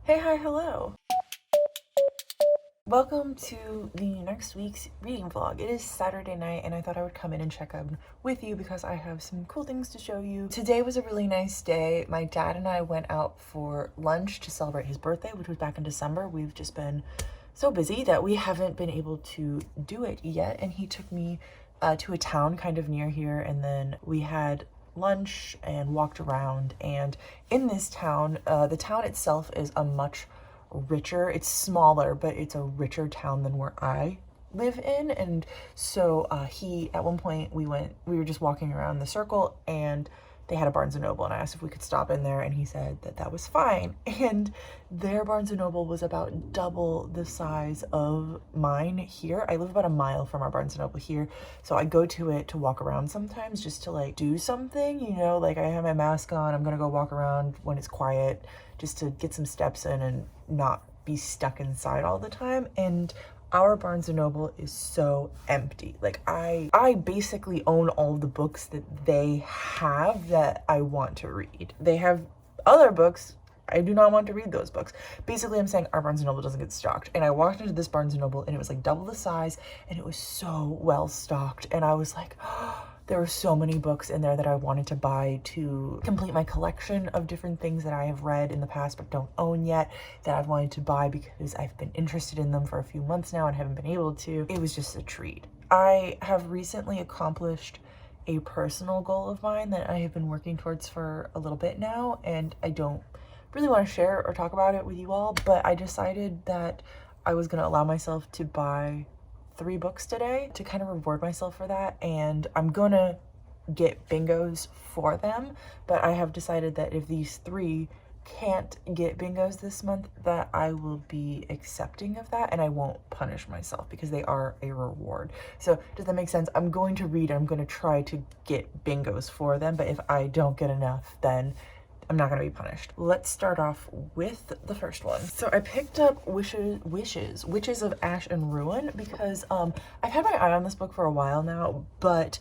Hey, hi, hello. Welcome to the next week's reading vlog. It is Saturday night and I thought I would come in and check in with you because I have some cool things to show you. Today was a really nice day. My dad and I went out for lunch to celebrate his birthday, which was back in December. We've just been so busy that we haven't been able to do it yet. And he took me to a town kind of near here, and then we had lunch and walked around. And in this town, the town itself is a much richer, it's smaller, but it's a richer town than where I live in. And so he, at one point we were just walking around the circle and they had a Barnes & Noble, and I asked if we could stop in there and he said that that was fine. And their Barnes & Noble was about double the size of mine here. I live about a mile from our Barnes & Noble here, so I go to it to walk around sometimes just to like do something, you know, like I have my mask on, I'm gonna go walk around when it's quiet just to get some steps in and not be stuck inside all the time. And our Barnes & Noble is so empty. Like I basically own all of the books that they have that I want to read. They have other books. I do not want to read those books. Basically, I'm saying our Barnes & Noble doesn't get stocked. And I walked into this Barnes & Noble and it was like double the size and it was so well stocked. And I was like, oh, there were so many books in there that I wanted to buy to complete my collection of different things that I have read in the past but don't own yet, that I've wanted to buy because I've been interested in them for a few months now and haven't been able to. It was just a treat. I have recently accomplished a personal goal of mine that I have been working towards for a little bit now, and I don't really want to share or talk about it with you all, but I decided that I was going to allow myself to buy 3 books today to kind of reward myself for that. And I'm gonna get bingos for them, but I have decided that if these 3 can't get bingos this month, that I will be accepting of that and I won't punish myself because they are a reward. So does that make sense? I'm going to read, I'm going to try to get bingos for them, but if I don't get enough, then I'm not gonna be punished. Let's start off with the first one. So I picked up Witches of Ash and Ruin because I've had my eye on this book for a while now, but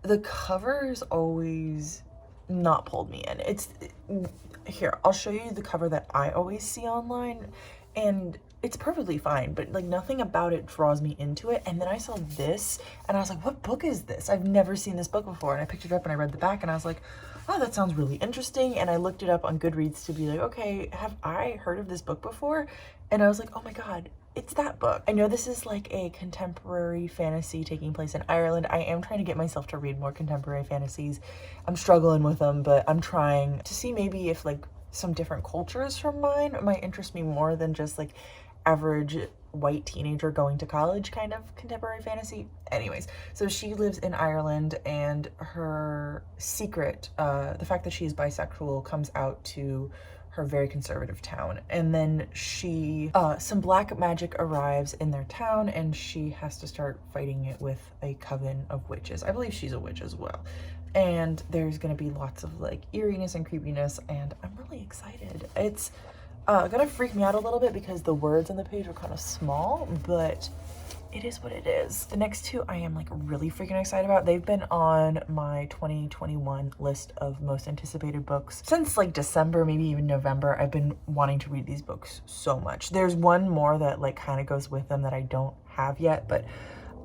the cover's always not pulled me in. Here, I'll show you the cover that I always see online, and it's perfectly fine, but like nothing about it draws me into it. And then I saw this and I was like, what book is this? I've never seen this book before. And I picked it up and I read the back and I was like, oh, that sounds really interesting. And I looked it up on Goodreads to be like, okay, have I heard of this book before? And I was like, oh my God, it's that book. I know this is like a contemporary fantasy taking place in Ireland. I am trying to get myself to read more contemporary fantasies. I'm struggling with them, but I'm trying to see maybe if like some different cultures from mine might interest me more than just like average white teenager going to college kind of contemporary fantasy. Anyways, so she lives in Ireland and her secret, the fact that she is bisexual, comes out to her very conservative town. And then some black magic arrives in their town and she has to start fighting it with a coven of witches. I believe she's a witch as well. And there's gonna be lots of like eeriness and creepiness, and I'm really excited. It's gonna freak me out a little bit because the words on the page are kind of small, but it is what it is. The next 2 I am like really freaking excited about. They've been on my 2021 list of most anticipated books since like December, maybe even November. I've been wanting to read these books so much. There's one more that like kind of goes with them that I don't have yet, but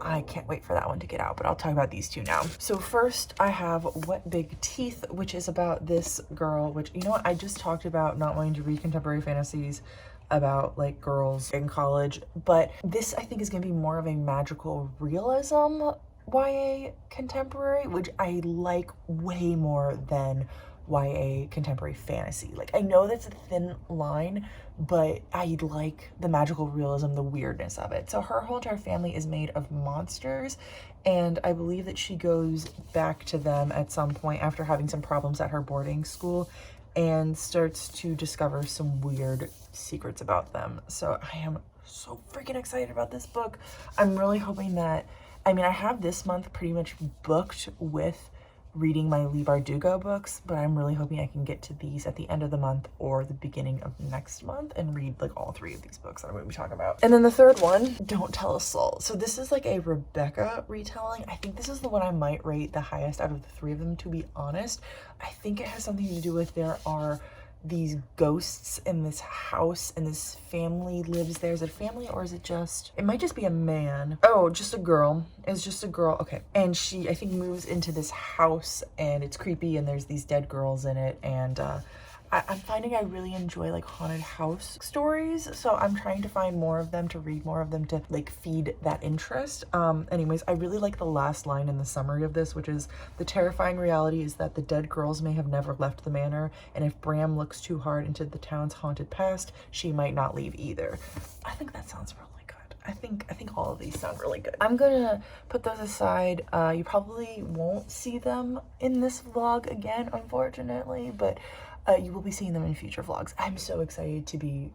I can't wait for that one to get out, but I'll talk about these 2 now. So first I have What Big Teeth, which is about this girl, which, you know what, I just talked about not wanting to read contemporary fantasies about like girls in college, but this I think is gonna be more of a magical realism YA contemporary, which I like way more than YA contemporary fantasy. Like I know that's a thin line, but I like the magical realism, the weirdness of it. So her whole entire family is made of monsters, and I believe that she goes back to them at some point after having some problems at her boarding school and starts to discover some weird secrets about them. So I am so freaking excited about this book. I'm really hoping that, I mean, I have this month pretty much booked with reading my Leigh Bardugo books, but I'm really hoping I can get to these at the end of the month or the beginning of next month and read like all 3 of these books that I'm going to be talking about. And then the third one, Don't Tell a Soul. So this is like a Rebecca retelling. I think this is the one I might rate the highest out of the 3 of them, to be honest. I think it has something to do with there are these ghosts in this house, and this family lives there. Is it a family, or is it just, it might just be a man. Oh, just a girl. It's just a girl. Okay. And she, I think, moves into this house, and it's creepy, and there's these dead girls in it. And I'm finding I really enjoy like haunted house stories, so I'm trying to find more of them, to read more of them, to like feed that interest. Anyways, I really like the last line in the summary of this, which is, the terrifying reality is that the dead girls may have never left the manor, and if Bram looks too hard into the town's haunted past, she might not leave either. I think that sounds really good. I think all of these sound really good. I'm gonna put those aside. You probably won't see them in this vlog again, unfortunately, but you will be seeing them in future vlogs. I'm so excited to be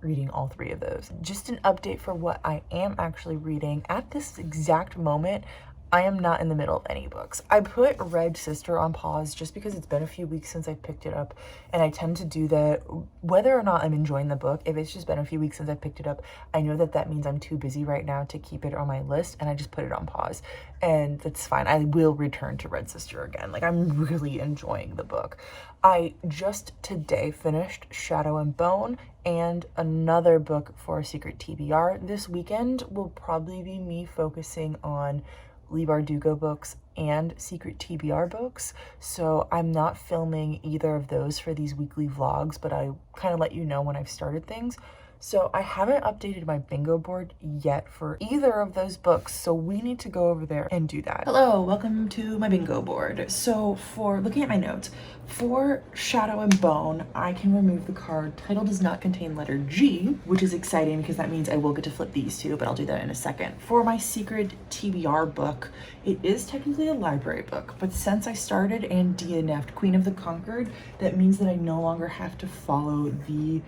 reading all 3 of those. Just an update for what I am actually reading. At this exact moment, I am not in the middle of any books. I put Red Sister on pause just because it's been a few weeks since I picked it up, and I tend to do that whether or not I'm enjoying the book. If it's just been a few weeks since I picked it up, I know that that means I'm too busy right now to keep it on my list, and I just put it on pause, and that's fine. I will return to Red Sister again. Like, I'm really enjoying the book. I just today finished Shadow and Bone and another book for a secret TBR. This weekend will probably be me focusing on Leigh Bardugo books and secret TBR books, so I'm not filming either of those for these weekly vlogs, but I kind of let you know when I've started things. So I haven't updated my bingo board yet for either of those books, so we need to go over there and do that. Hello, welcome to my bingo board. So for looking at my notes, for Shadow and Bone, I can remove the card title does not contain letter G, which is exciting because that means I will get to flip these 2, but I'll do that in a second. For my secret TBR book, it is technically a library book, but since I started and DNF'd Queen of the Conquered, that means that I no longer have to follow the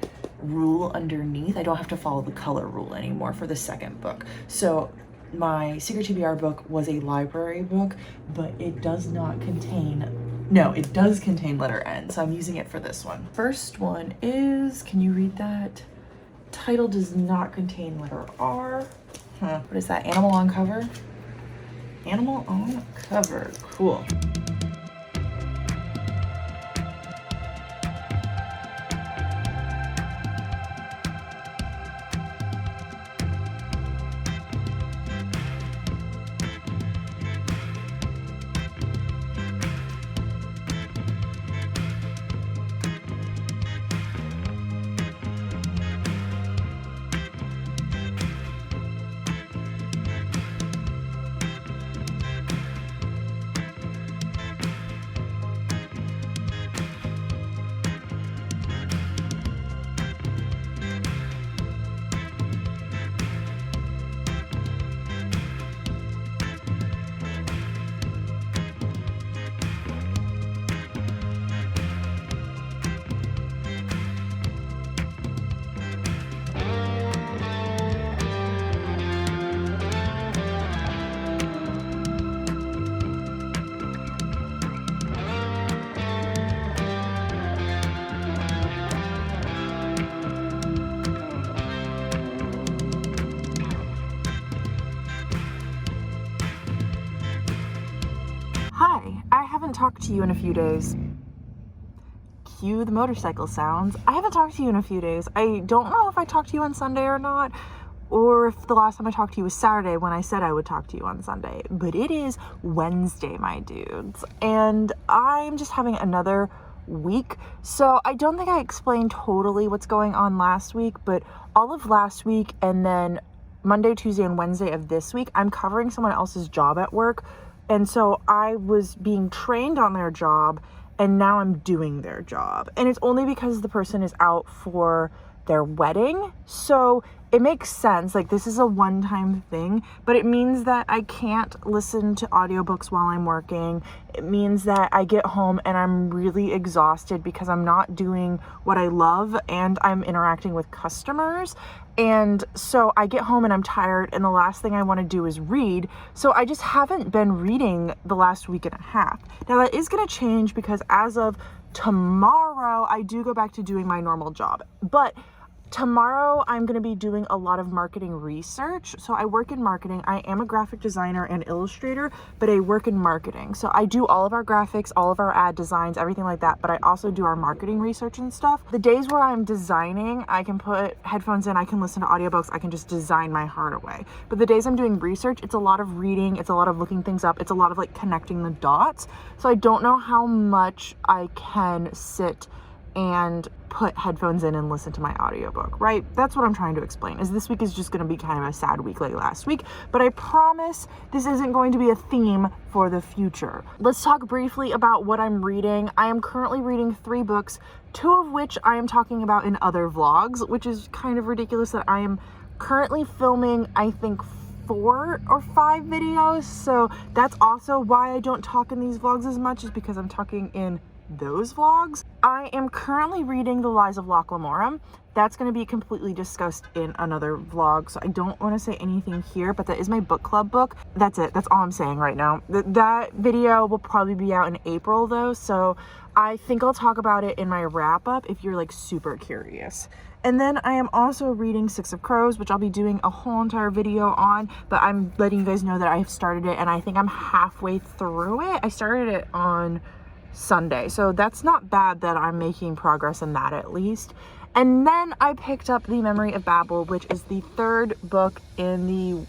rule underneath. I don't have to follow the color rule anymore for the second book. So my secret TBR book was a library book, but it does not contain, no, it does contain letter N, so I'm using it for this one. First one is, can you read that? Title does not contain letter R. What is that? Animal on cover? Animal on cover. Cool. Hi, I haven't talked to you in a few days. Cue the motorcycle sounds. I haven't talked to you in a few days. I don't know if I talked to you on Sunday or not, or if the last time I talked to you was Saturday when I said I would talk to you on Sunday, but it is Wednesday, my dudes, and I'm just having another week. So I don't think I explained totally what's going on last week, but all of last week and then Monday, Tuesday, and Wednesday of this week, I'm covering someone else's job at work. And so I was being trained on their job, and now I'm doing their job. And it's only because the person is out for their wedding. So it makes sense. Like, this is a one-time thing, but it means that I can't listen to audiobooks while I'm working. It means that I get home and I'm really exhausted because I'm not doing what I love and I'm interacting with customers. And so I get home and I'm tired, and the last thing I want to do is read. So I just haven't been reading the last week and a half. Now that is going to change because as of tomorrow, I do go back to doing my normal job. But Tomorrow, I'm going to be doing a lot of marketing research. So I work in marketing. I am a graphic designer and illustrator, but I work in marketing. So I do all of our graphics, all of our ad designs, everything like that. But I also do our marketing research and stuff. The days where I'm designing, I can put headphones in, I can listen to audiobooks, I can just design my heart away. But the days I'm doing research, it's a lot of reading, it's a lot of looking things up, it's a lot of like connecting the dots. So I don't know how much I can sit and put headphones in and listen to my audiobook, right? That's what I'm trying to explain, is this week is just going to be kind of a sad week like last week, but I promise this isn't going to be a theme for the future. Let's talk briefly about what I'm reading. I am currently reading 3 books, 2 of which I am talking about in other vlogs, which is kind of ridiculous that I am currently filming, I think, 4 or 5 videos. So that's also why I don't talk in these vlogs as much, is because I'm talking in those vlogs. I am currently reading The Lies of Locke Lamora. That's going to be completely discussed in another vlog, so I don't want to say anything here, but that is my book club book. That's it. That's all I'm saying right now. That video will probably be out in April though, so I think I'll talk about it in my wrap up if you're like super curious. And then I am also reading Six of Crows, which I'll be doing a whole entire video on, but I'm letting you guys know that I've started it and I think I'm halfway through it. I started it on Sunday, so that's not bad that I'm making progress in that at least. And then I picked up The Memory of Babel, which is the 3rd book in the,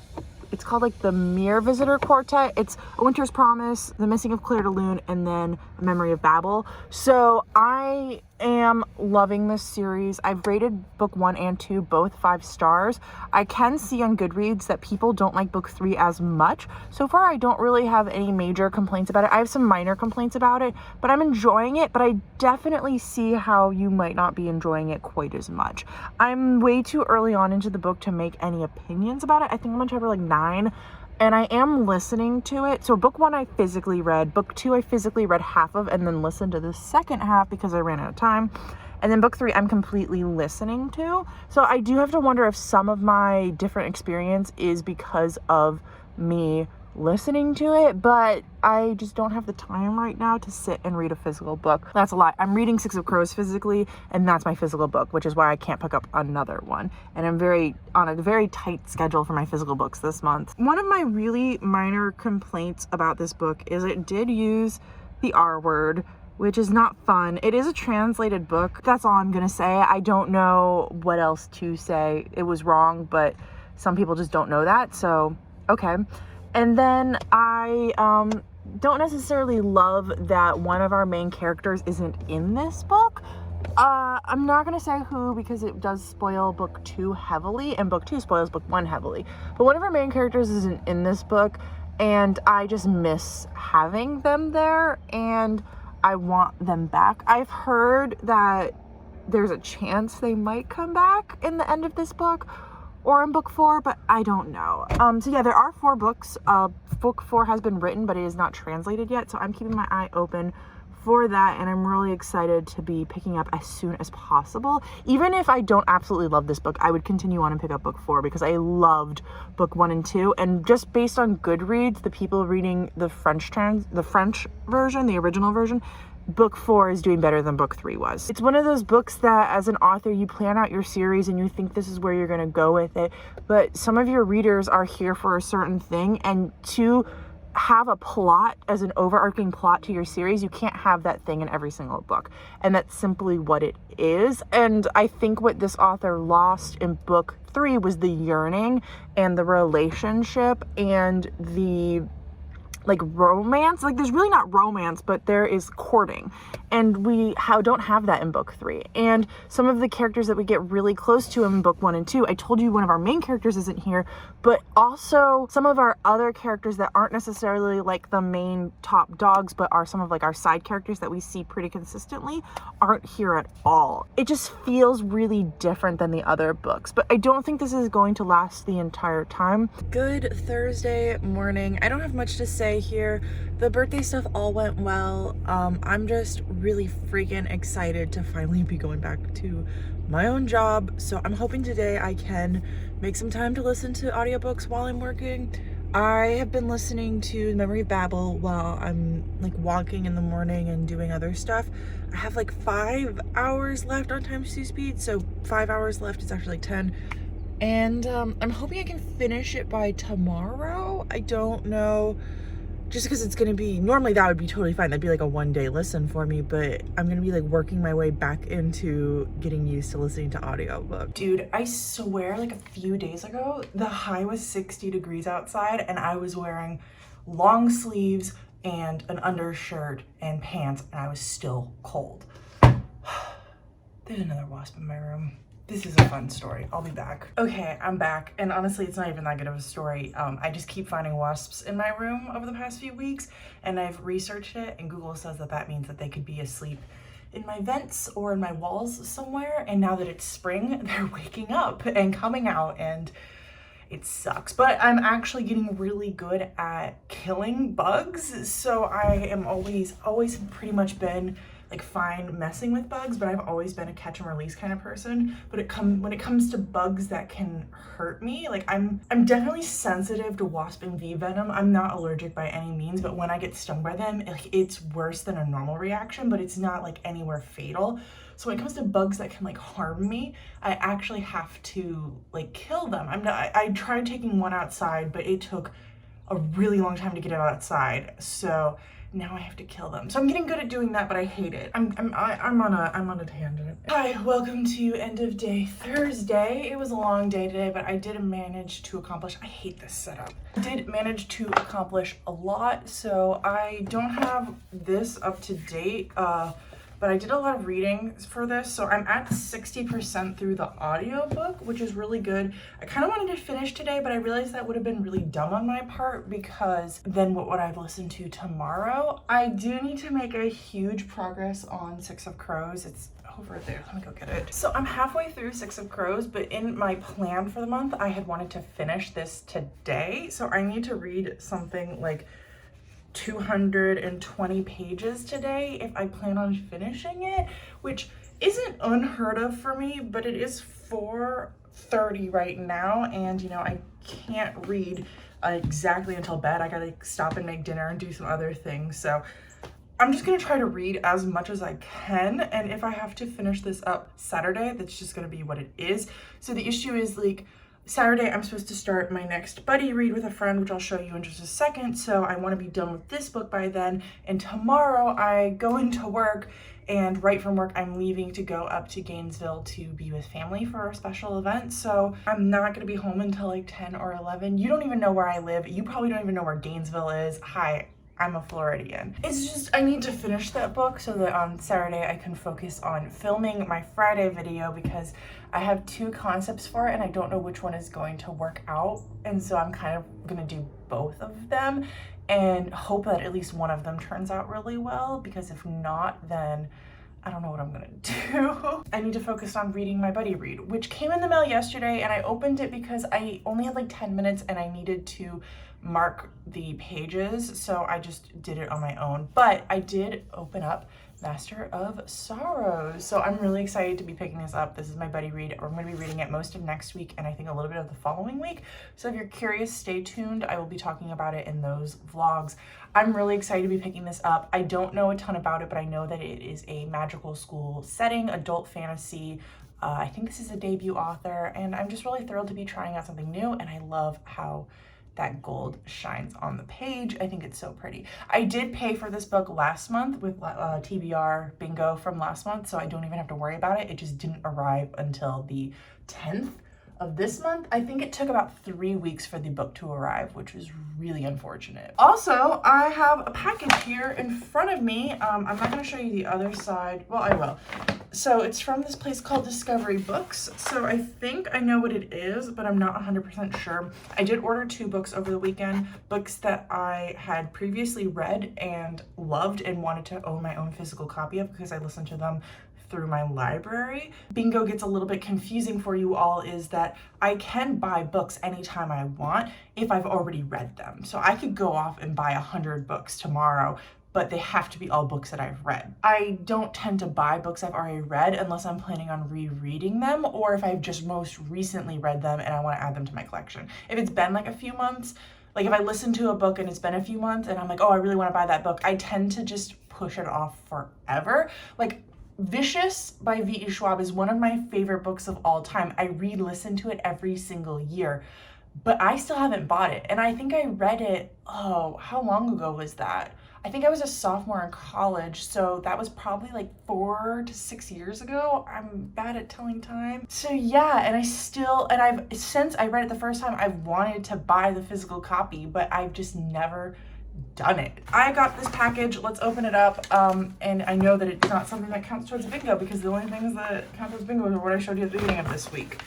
it's called like the Mere Visitor Quartet. It's A Winter's Promise, The Missing of Claire de Lune, and then A Memory of Babel. So I am loving this series. I've rated book 1 and 2 both 5 stars. I can see on Goodreads that people don't like book 3 as much. So far, I don't really have any major complaints about it. I have some minor complaints about it, but I'm enjoying it. But I definitely see how you might not be enjoying it quite as much. I'm way too early on into the book to make any opinions about it. I think I'm on chapter like 9. And I am listening to it. So book 1 I physically read. Book 2 I physically read half of and then listened to the second half because I ran out of time. And then book 3 I'm completely listening to. So I do have to wonder if some of my different experience is because of me listening to it, but I just don't have the time right now to sit and read a physical book. That's a lie. I'm reading Six of Crows physically, and that's my physical book, which is why I can't pick up another one. And I'm on a very tight schedule for my physical books this month. One of my really minor complaints about this book is it did use the R word, which is not fun. It is a translated book. That's all I'm gonna say. I don't know what else to say. It was wrong, but some people just don't know that, so okay. And then I don't necessarily love that one of our main characters isn't in this book. I'm not going to say who because it does spoil book 2 heavily, and book 2 spoils book 1 heavily. But one of our main characters isn't in this book, and I just miss having them there, and I want them back. I've heard that there's a chance they might come back in the end of this book, or in book 4, but I don't know. So yeah, there are 4 books. Book 4 has been written, but it is not translated yet, so I'm keeping my eye open for that, and I'm really excited to be picking up as soon as possible. Even if I don't absolutely love this book, I would continue on and pick up book 4 because I loved book 1 and 2, and just based on Goodreads, the people reading the French version, the original version, book 4 is doing better than book 3 was. It's one of those books that as an author, you plan out your series and you think this is where you're going to go with it, but some of your readers are here for a certain thing, and to have a plot as an overarching plot to your series, you can't have that thing in every single book, and that's simply what it is. And I think what this author lost in book 3 was the yearning and the relationship and the like romance. Like there's really not romance, but there is courting, and we don't have that in book 3. And some of the characters that we get really close to in book 1 and 2, I told you one of our main characters isn't here, but also some of our other characters that aren't necessarily like the main top dogs, but are some of like our side characters that we see pretty consistently, aren't here at all. It just feels really different than the other books, but I don't think this is going to last the entire time. Good Thursday morning. I don't have much to say here. The birthday stuff all went well. I'm just really freaking excited to finally be going back to my own job. So I'm hoping today I can make some time to listen to audiobooks while I'm working. I have been listening to Memory of Babel while I'm like walking in the morning and doing other stuff. I have like 5 hours left on times 2 speed, so 5 hours left is actually like 10. And I'm hoping I can finish it by tomorrow. I don't know, just because it's gonna be, normally that would be totally fine. That'd be like a 1-day listen for me, but I'm gonna be like working my way back into getting used to listening to audiobook. Dude, I swear like a few days ago, the high was 60 degrees outside and I was wearing long sleeves and an undershirt and pants and I was still cold. There's another wasp in my room. This is a fun story. I'll be back. Okay, I'm back. And honestly, it's not even that good of a story. I just keep finding wasps in my room over the past few weeks, and I've researched it, and Google says that that means that they could be asleep in my vents or in my walls somewhere. And now that it's spring, they're waking up and coming out, and it sucks. But I'm actually getting really good at killing bugs. So I am always pretty much been like fine messing with bugs, but I've always been a catch and release kind of person. But when it comes to bugs that can hurt me, like I'm definitely sensitive to wasp and bee venom. I'm not allergic by any means, but when I get stung by them, like it's worse than a normal reaction, but it's not like anywhere fatal. So when it comes to bugs that can like harm me, I actually have to like kill them. I tried taking one outside, but it took a really long time to get it outside. So now I have to kill them. So I'm getting good at doing that, but I hate it. I'm on a tangent. Hi, welcome to end of day Thursday. It was a long day today, but I did manage to accomplish, I hate this setup. I did manage to accomplish a lot. So I don't have this up to date, but I did a lot of reading for this. So I'm at 60% through the audiobook, which is really good. I kind of wanted to finish today, but I realized that would have been really dumb on my part because then what would I listen to tomorrow? I do need to make a huge progress on Six of Crows. It's over there. Let me go get it. So I'm halfway through Six of Crows, but in my plan for the month, I had wanted to finish this today. So I need to read something like 220 pages today if I plan on finishing it, which isn't unheard of for me, but it is 4:30 right now, and you know, I can't read exactly until bed. I gotta stop and make dinner and do some other things. So I'm just gonna try to read as much as I can, and if I have to finish this up Saturday, that's just gonna be what it is. So the issue is like, Saturday, I'm supposed to start my next buddy read with a friend, which I'll show you in just a second. So I want to be done with this book by then. And tomorrow I go into work, and right from work, I'm leaving to go up to Gainesville to be with family for a special event. So I'm not going to be home until like 10 or 11. You don't even know where I live. You probably don't even know where Gainesville is. Hi, I'm a Floridian. It's just, I need to finish that book so that on Saturday I can focus on filming my Friday video, because I have 2 concepts for it and I don't know which one is going to work out. And so I'm kind of gonna do both of them and hope that at least one of them turns out really well, because if not, then I don't know what I'm gonna do. I need to focus on reading my buddy read, which came in the mail yesterday, and I opened it because I only had like 10 minutes and I needed to mark the pages, so I just did it on my own. But I did open up Master of Sorrows, so I'm really excited to be picking this up. This is my buddy read. I'm going to be reading it most of next week and I think a little bit of the following week. So if you're curious, stay tuned. I will be talking about it in those vlogs. I'm really excited to be picking this up. I don't know a ton about it, but I know that it is a magical school setting, adult fantasy. I think this is a debut author, and I'm just really thrilled to be trying out something new, and I love how that gold shines on the page. I think it's so pretty. I did pay for this book last month with TBR bingo from last month, so I don't even have to worry about it. It just didn't arrive until the 10th of this month. I think it took about 3 weeks for the book to arrive, which was really unfortunate. Also, I have a package here in front of me. I'm not going to show you the other side. Well, I will. So it's from this place called Discovery Books. So I think I know what it is, but I'm not 100% sure. I did order 2 books over the weekend, books that I had previously read and loved and wanted to own my own physical copy of because I listened to them through my library. Bingo gets a little bit confusing for you all is that I can buy books anytime I want if I've already read them. So I could go off and buy 100 books tomorrow, but they have to be all books that I've read. I don't tend to buy books I've already read unless I'm planning on rereading them, or if I've just most recently read them and I want to add them to my collection. If it's been like a few months, Like if I listen to a book and it's been a few months and I'm like, oh, I really want to buy that book, I tend to just push it off forever. Like Vicious by V.E. Schwab is one of my favorite books of all time. I re-listen to it every single year, but I still haven't bought it. And I think I read it, oh, how long ago was that? I think I was a sophomore in college, so that was probably like 4 to 6 years ago. I'm bad at telling time. So yeah, and since I read it the first time, I've wanted to buy the physical copy, but I've just never done it. I got this package, let's open it up, and I know that it's not something that counts towards bingo because the only things that count towards bingo are what I showed you at the beginning of this week.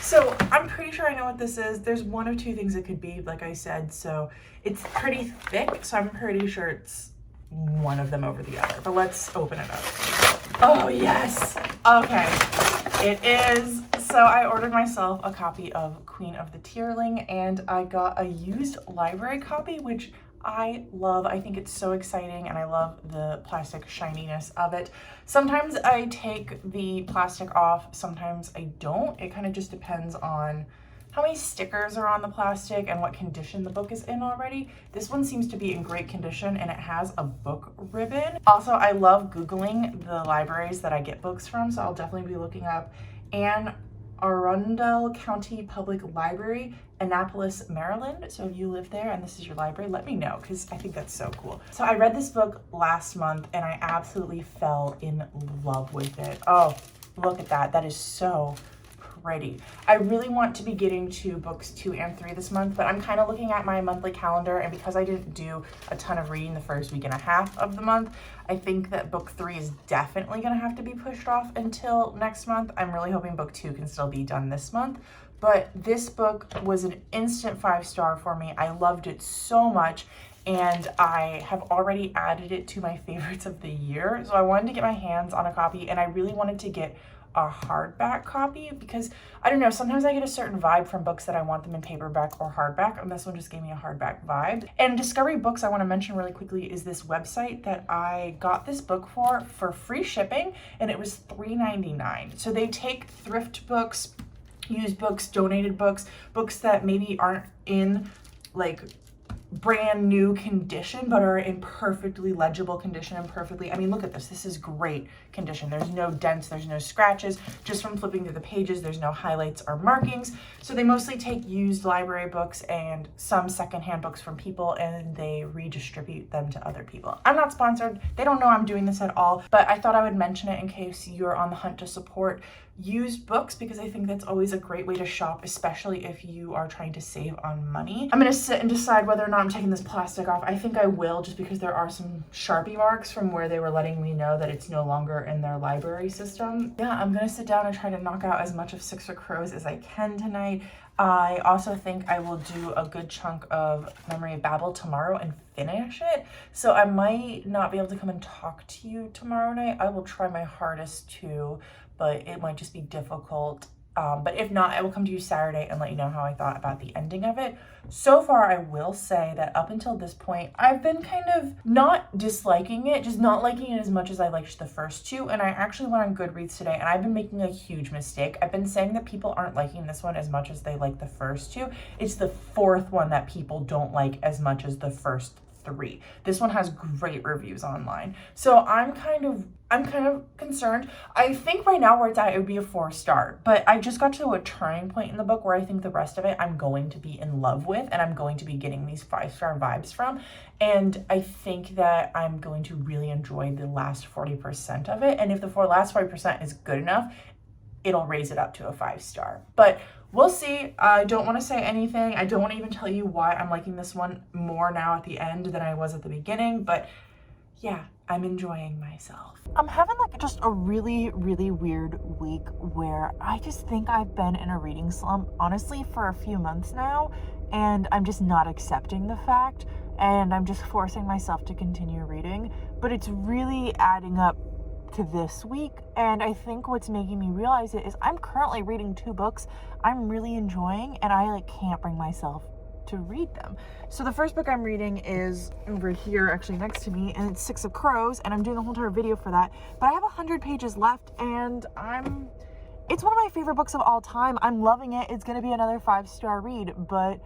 So I'm pretty sure I know what this is. There's one of two things it could be, like I said, so it's pretty thick, so I'm pretty sure it's one of them over the other, but let's open it up. Oh yes, okay, it is. So I ordered myself a copy of Queen of the Tearling, and I got a used library copy, which I love. I think it's so exciting, and I love the plastic shininess of it. Sometimes I take the plastic off, sometimes I don't. It kind of just depends on how many stickers are on the plastic and what condition the book is in already. This one seems to be in great condition, and it has a book ribbon. Also, I love Googling the libraries that I get books from, so I'll definitely be looking up Anne Arundel County Public Library, Annapolis, Maryland. So if you live there and this is your library, let me know, because I think that's so cool. So I read this book last month and I absolutely fell in love with it. Oh, look at that. That is so pretty. I really want to be getting to books 2 and 3 this month, but I'm kind of looking at my monthly calendar, and because I didn't do a ton of reading the first week and a half of the month, I think that book 3 is definitely going to have to be pushed off until next month. I'm really hoping book 2 can still be done this month, but this book was an instant 5-star for me. I loved it so much, and I have already added it to my favorites of the year. So I wanted to get my hands on a copy, and I really wanted to get a hardback copy because I don't know, sometimes I get a certain vibe from books that I want them in paperback or hardback, and this one just gave me a hardback vibe. And Discovery Books, I want to mention really quickly, is this website that I got this book for free shipping, and it was $3.99. So they take thrift books, used books, donated books, books that maybe aren't in like brand new condition but are in perfectly legible condition and perfectly, I mean, look at this. This is great condition. There's no dents, there's no scratches. Just from flipping through the pages, there's no highlights or markings. So they mostly take used library books and some secondhand books from people, and they redistribute them to other people. I'm not sponsored. They don't know I'm doing this at all, but I thought I would mention it in case you're on the hunt to support used books, because I think that's always a great way to shop, especially if you are trying to save on money. I'm gonna sit and decide whether or not I'm taking this plastic off. I think I will, just because there are some Sharpie marks from where they were letting me know that it's no longer in their library system. Yeah, I'm gonna sit down and try to knock out as much of Six of Crows as I can tonight. I also think I will do a good chunk of Memory of Babel tomorrow and finish it. So I might not be able to come and talk to you tomorrow night. I will try my hardest to, but it might just be difficult. But if not, I will come to you Saturday and let you know how I thought about the ending of it. So far, I will say that up until this point, I've been kind of not disliking it, just not liking it as much as I liked the first 2. And I actually went on Goodreads today, and I've been making a huge mistake. I've been saying that people aren't liking this one as much as they like the first 2. It's the 4th one that people don't like as much as the first 3. This one has great reviews online. So I'm kind of concerned. I think right now where it's at, it would be a 4-star, but I just got to a turning point in the book where I think the rest of it I'm going to be in love with, and I'm going to be getting these 5-star vibes from. And I think that I'm going to really enjoy the last 40% of it. And if the last 40% is good enough, it'll raise it up to a 5-star. But we'll see. I don't want to say anything. I don't want to even tell you why I'm liking this one more now at the end than I was at the beginning, but yeah, I'm enjoying myself. I'm having like just a really, really weird week where I just think I've been in a reading slump, honestly, for a few months now, and I'm just not accepting the fact, and I'm just forcing myself to continue reading, but it's really adding up to this week. And I think what's making me realize it is I'm currently reading 2 books I'm really enjoying, and I like can't bring myself to read them. So the first book I'm reading is over here, actually next to me, and it's Six of Crows, and I'm doing a whole entire video for that, but I have 100 pages left, and I'm It's one of my favorite books of all time. I'm loving it. It's gonna be another 5-star read, but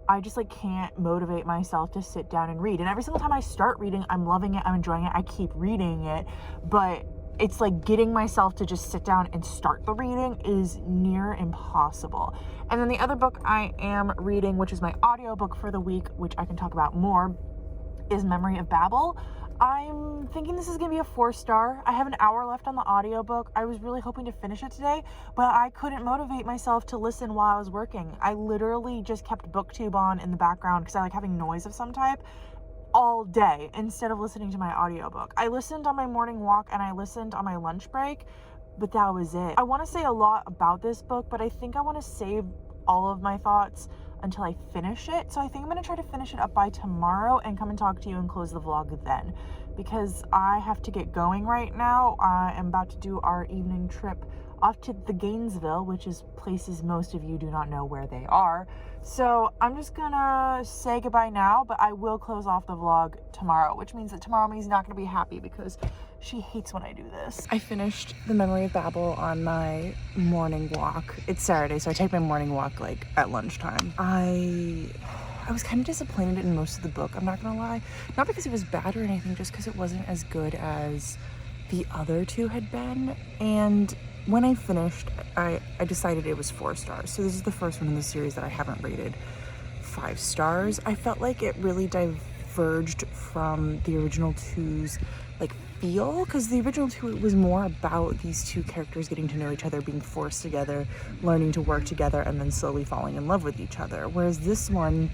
I just like can't motivate myself to sit down and read. And every single time I start reading, I'm loving it, I'm enjoying it, I keep reading it, but it's like getting myself to just sit down and start the reading is near impossible. And then the other book I am reading, which is my audiobook for the week, which I can talk about more, is Memory of Babel. I'm thinking this is gonna be a 4-star. I have an hour left on the audiobook. I was really hoping to finish it today, but I couldn't motivate myself to listen while I was working. I literally just kept BookTube on in the background because I like having noise of some type all day instead of listening to my audiobook. I listened on my morning walk and I listened on my lunch break, but that was it. I want to say a lot about this book, but I think I want to save all of my thoughts until I finish it. So I think I'm going to try to finish it up by tomorrow and come and talk to you and close the vlog then, because I have to get going right now. I am about to do our evening trip off to the Gainesville, which is places most of you do not know where they are. So I'm just gonna say goodbye now, but I will close off the vlog tomorrow, which means that tomorrow Me's not gonna be happy because she hates when I do this. I finished The Memory of Babel on my morning walk. It's Saturday, so I take my morning walk like at lunchtime. I was kind of disappointed in most of the book, I'm not gonna lie. Not because it was bad or anything, just because it wasn't as good as the other two had been. And when I finished, I decided it was 4 stars. So this is the first one in the series that I haven't rated 5 stars. I felt like it really diverged from the original two's like feel, because the original two was more about these two characters getting to know each other, being forced together, learning to work together, and then slowly falling in love with each other. Whereas this one,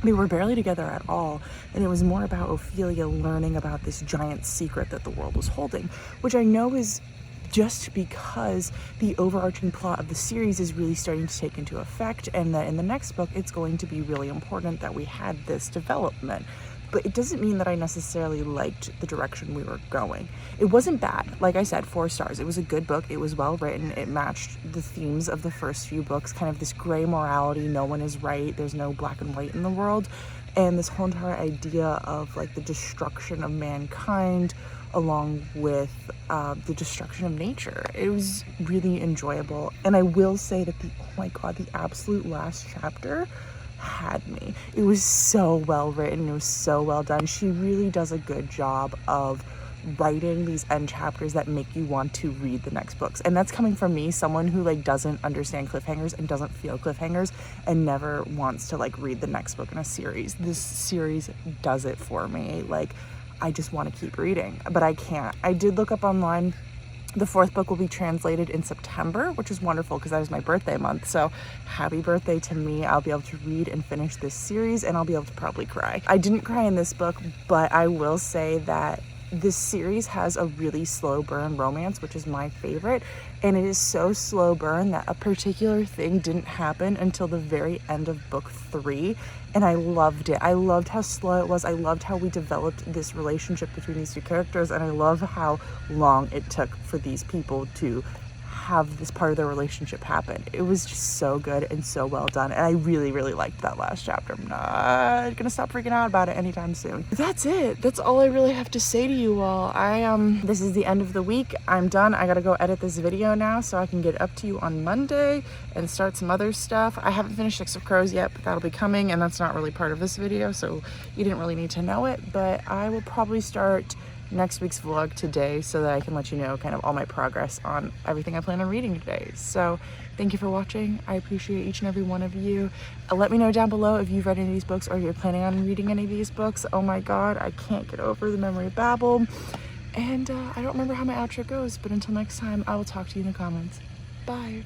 they were barely together at all, and it was more about Ophelia learning about this giant secret that the world was holding, which I know is just because the overarching plot of the series is really starting to take into effect, and that in the next book it's going to be really important that we had this development. But it doesn't mean that I necessarily liked the direction we were going. It wasn't bad. Like I said, 4 stars. It was a good book. It was well written. It matched the themes of the first few books, kind of this gray morality, no one is right, there's no black and white in the world, and this whole entire idea of like the destruction of mankind along with the destruction of nature. It was really enjoyable. And I will say that oh my god, the absolute last chapter had me. It was so well written, it was so well done. She really does a good job of writing these end chapters that make you want to read the next books. And that's coming from me, someone who like doesn't understand cliffhangers and doesn't feel cliffhangers and never wants to like read the next book in a series. This series does it for me. Like, I just want to keep reading, but I can't. I did look up online. The 4th book will be translated in September, which is wonderful because that is my birthday month. So happy birthday to me. I'll be able to read and finish this series, and I'll be able to probably cry. I didn't cry in this book, but I will say that this series has a really slow burn romance, which is my favorite. And it is so slow burn that a particular thing didn't happen until the very end of book 3. And I loved it. I loved how slow it was. I loved how we developed this relationship between these two characters. And I love how long it took for these people to have this part of their relationship happen. It was just so good and so well done, and I really, really liked that last chapter. I'm not gonna stop freaking out about it anytime soon. That's it. That's all I really have to say to you all. This is the end of the week. I'm done. I gotta go edit this video now so I can get up to you on Monday and start some other stuff. I haven't finished Six of Crows yet, but that'll be coming, and that's not really part of this video, so you didn't really need to know it, but I will probably start next week's vlog today so that I can let you know kind of all my progress on everything I plan on reading today. So thank you for watching. I appreciate each and every one of you. Let me know down below if you've read any of these books or you're planning on reading any of these books. Oh my god, I can't get over The Memory of Babel. And I don't remember how my outro goes, but until next time, I will talk to you in the comments. Bye.